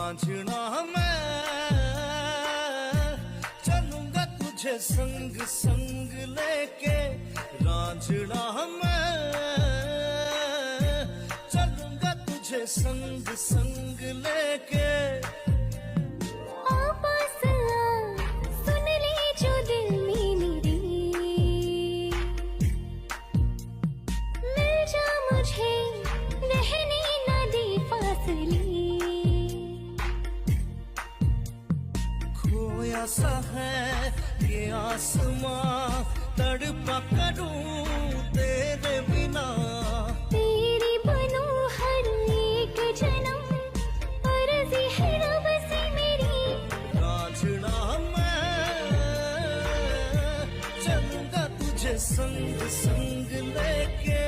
रांझना मैं चलूंगा तुझे संग संग लेके, रांझना मैं चलूंगा तुझे संग संग लेके। खोया सा है ये आसमां, तड़पा करूं तेरे बिना। तेरी बनूं हर एक जन्म, अर्ज़ी है रब से मेरी। रांझना मैं चलूंगा तुझे संग संग लेके।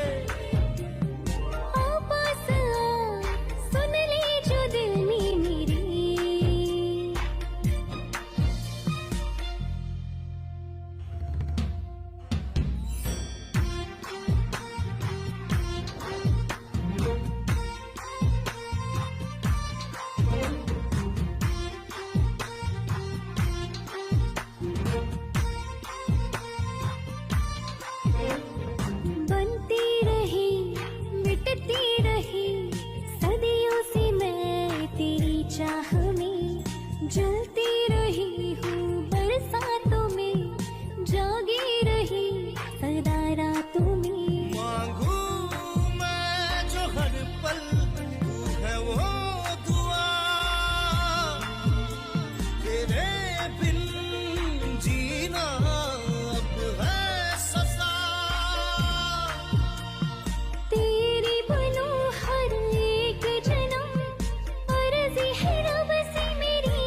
चाह में जलती रही हूँ बरसातों में, जागी रही सदा रातों में। मांगू मैं जो हर पल तू है वो दुआ, तेरे बिन जीना अब है सजा। तेरी बनूं हर एक जन्म, अर्ज़ी है रब से मेरी।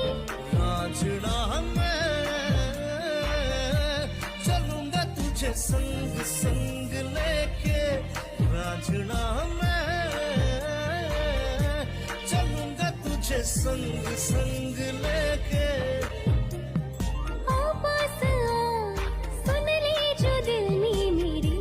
रांझना मैं चलूंगा तुझे संग संग लेके, रांझना मैं चलूंगा तुझे संग संग लेके। सुन ले जो दिल में मेरी।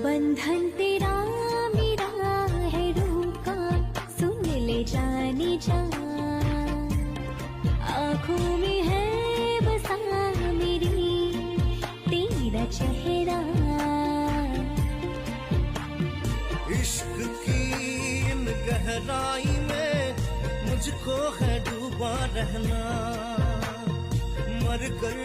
बंधन तेरा मेरा है रूह का, सुन ले जाने जा। आँखों में है बसा मेरी तेरा चेहरा। इश्क की इन गहराई में मुझको है डूबा रहना, मर कर